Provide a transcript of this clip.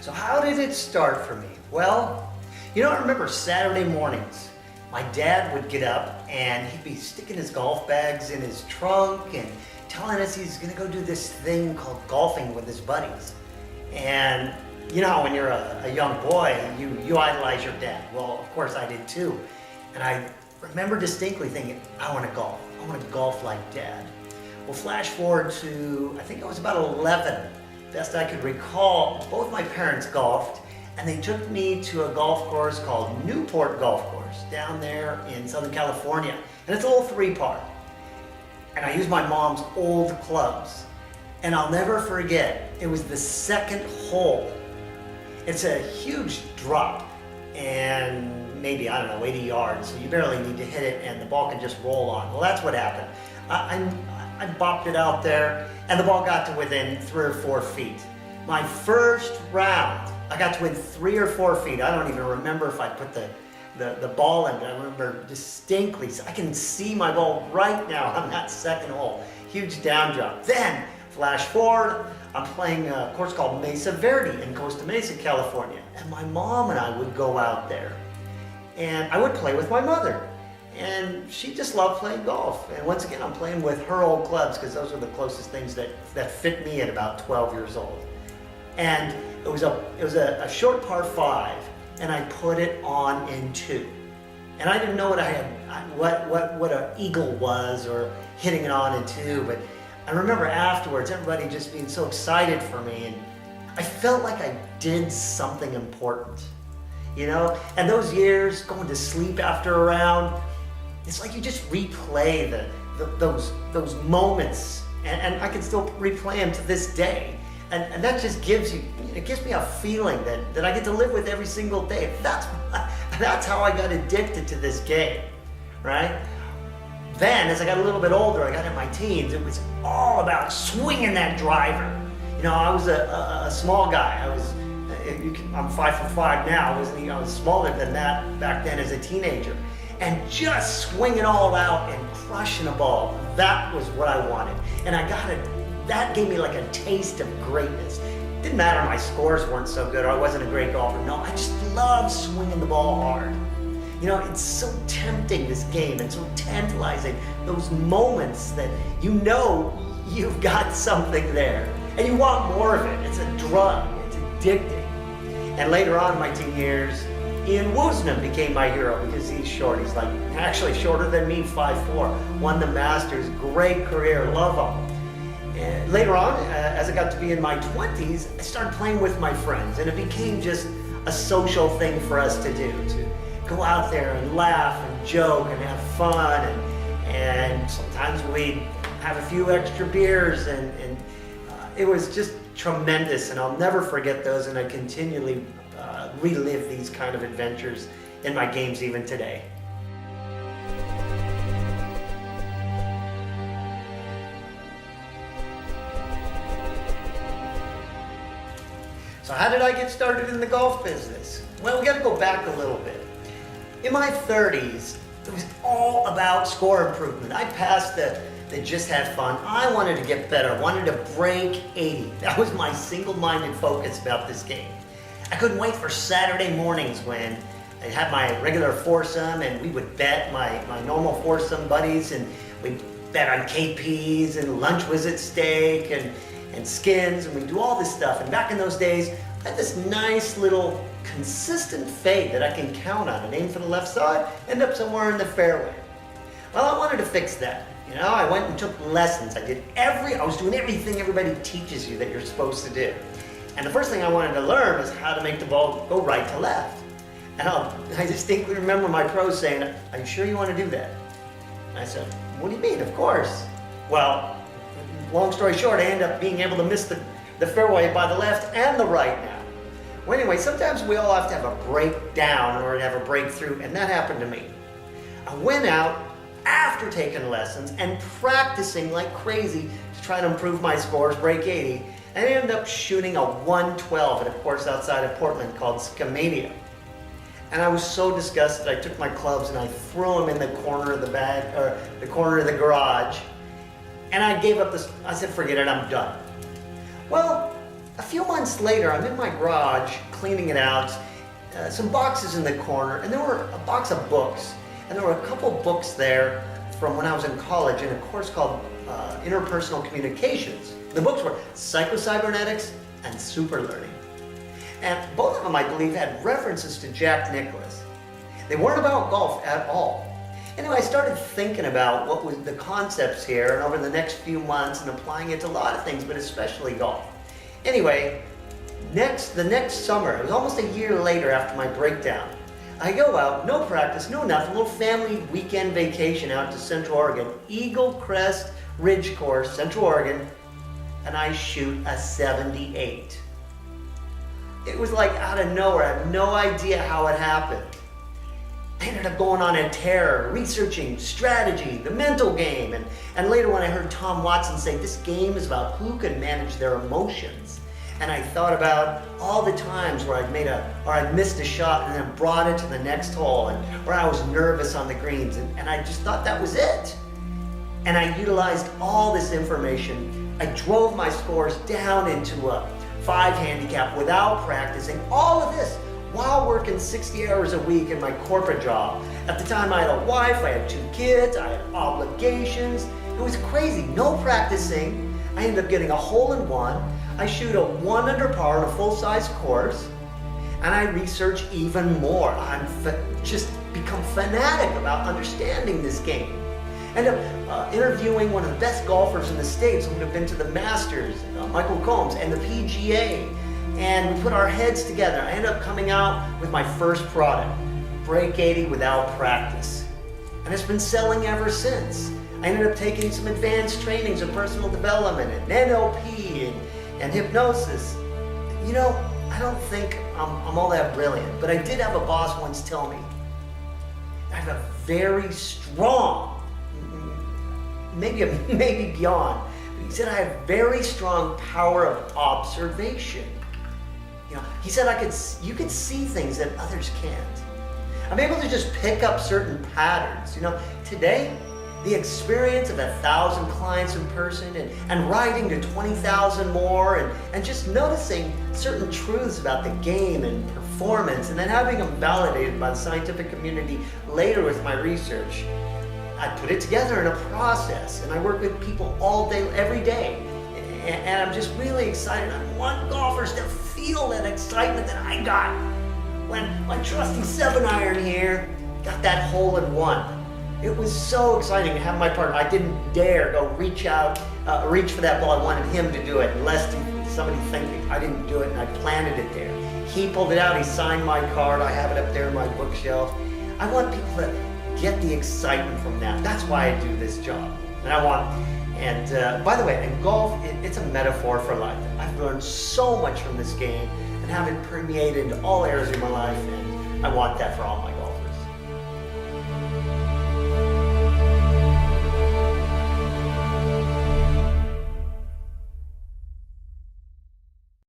So how did it start for me? Well, I remember Saturday mornings. My dad would get up and he'd be sticking his golf bags in his trunk and telling us he's gonna go do this thing called golfing with his buddies. And when you're a young boy, you idolize your dad. Well, of course I did too. And I remember distinctly thinking, I wanna golf. I wanna golf like Dad. Well, flash forward to, I think I was about 11. Best I could recall, both my parents golfed, and they took me to a golf course called Newport Golf Course down there in Southern California. And it's a little 3-part. And I used my mom's old clubs. And I'll never forget, it was the second hole. It's a huge drop and maybe, 80 yards. So you barely need to hit it and the ball can just roll on. Well, that's what happened. I bopped it out there and the ball got to within 3 or 4 feet. My first round, I got to within 3 or 4 feet. I don't even remember if I put the ball in, but I remember distinctly. So I can see my ball right now on that second hole. Huge down drop. Then, flash forward, I'm playing a course called Mesa Verde in Costa Mesa, California. And my mom and I would go out there. And I would play with my mother. And she just loved playing golf. And once again, I'm playing with her old clubs because those are the closest things that fit me at about 12 years old. And it was a short par 5, and I put it on in 2. And I didn't know what an eagle was or hitting it on in 2, but I remember afterwards everybody just being so excited for me, and I felt like I did something important, And those years, going to sleep after a round, it's like you just replay those moments, and I can still replay them to this day. And that just gives me a feeling that I get to live with every single day. That's how I got addicted to this game, right? Then, as I got a little bit older, I got in my teens, it was all about swinging that driver. I was a small guy. I'm 5'5" now. I was smaller than that back then as a teenager. And just swinging all out and crushing a ball, that was what I wanted. And that gave me like a taste of greatness. Didn't matter my scores weren't so good or I wasn't a great golfer. No, I just loved swinging the ball hard. It's so tempting, this game, and so tantalizing. Those moments that you've got something there and you want more of it. It's a drug, it's addicting. And later on in my teen years, Ian Woosnam became my hero because he's short. He's actually shorter than me, 5'4", won the Masters, great career, love him. And later on, as I got to be in my 20s, I started playing with my friends, and it became just a social thing for us to do, to go out there and laugh and joke and have fun, and sometimes we'd have a few extra beers, and it was just tremendous, and I'll never forget those, and I continually relive these kind of adventures in my games even today. So how did I get started in the golf business? Well, we got to go back a little bit. In my 30s, it was all about score improvement. I passed the just had fun. I wanted to get better, wanted to break 80. That was my single-minded focus about this game. I couldn't wait for Saturday mornings when I'd have my regular foursome and we would bet my normal foursome buddies, and we'd bet on KPs and lunch was at stake and skins, and we'd do all this stuff. And back in those days, I had this nice little consistent fade that I can count on and aim for the left side, end up somewhere in the fairway. Well, I wanted to fix that. I went and took lessons. I was doing everything everybody teaches you that you're supposed to do. And the first thing I wanted to learn was how to make the ball go right to left. And I distinctly remember my pro saying, "Are you sure you want to do that?" And I said, "What do you mean? Of course." Well, long story short, I ended up being able to miss the fairway by the left and the right now. Well, anyway, sometimes we all have to have a breakdown in order to have a breakthrough, and that happened to me. I went out after taking lessons and practicing like crazy to try to improve my scores, break 80, and I ended up shooting a 112 at a course outside of Portland called Sigl. And I was so disgusted, I took my clubs and I threw them in the corner of the bag, or the corner of the garage, and I gave up I said, forget it, I'm done. Well, A few months later, I'm in my garage cleaning it out, some boxes in the corner, and there were a box of books. And there were a couple books there from when I was in college in a course called Interpersonal Communications. The books were Psycho-Cybernetics and Super Learning. And both of them, I believe, had references to Jack Nicklaus. They weren't about golf at all. Anyway, I started thinking about what was the concepts here and over the next few months and applying it to a lot of things, but especially golf. Anyway, the next summer, it was almost a year later after my breakdown, I go out, no practice, no nothing, little family weekend vacation out to Central Oregon, Eagle Crest Ridge Course, Central Oregon, and I shoot a 78. It was like out of nowhere. I have no idea how it happened. I ended up going on a tear, researching strategy, the mental game, and later when I heard Tom Watson say this game is about who can manage their emotions, and I thought about all the times where I'd missed a shot and then brought it to the next hole, and where I was nervous on the greens, and I just thought that was it. And I utilized all this information. I drove my scores down into a 5 handicap without practicing, all of this while working 60 hours a week in my corporate job. At the time I had a wife, I had 2 kids, I had obligations. It was crazy, no practicing. I ended up getting a hole-in-one. I shoot a 1 under par on a full-size course, and I research even more. I'm just become fanatic about understanding this game. Ended up interviewing one of the best golfers in the States who would have been to the Masters, Michael Combs, and the PGA. And we put our heads together. I ended up coming out with my first product, Break 80 without practice. And it's been selling ever since. I ended up taking some advanced trainings in personal development and NLP and hypnosis. You know, I don't think I'm all that brilliant, but I did have a boss once tell me, I have a very strong, maybe beyond, but he said I have very strong power of observation. You know, he said you could see things that others can't. I'm able to just pick up certain patterns. You know, today, the experience of 1,000 clients in person and writing to 20,000 more and just noticing certain truths about the game and performance and then having them validated by the scientific community later with my research. I put it together in a process, and I work with people all day, every day. And I'm just really excited. I want golfers to feel that excitement that I got when my trusty 7-iron here got that hole-in-one. It was so exciting to have my partner. I didn't dare go reach for that ball. I wanted him to do it, lest somebody think I didn't do it, and I planted it there. He pulled it out. He signed my card. I have it up there in my bookshelf. I want people to get the excitement from that. That's why I do this job. And by the way, in golf, it's a metaphor for life. I've learned so much from this game and have it permeated into all areas of my life, and I want that for all my golf.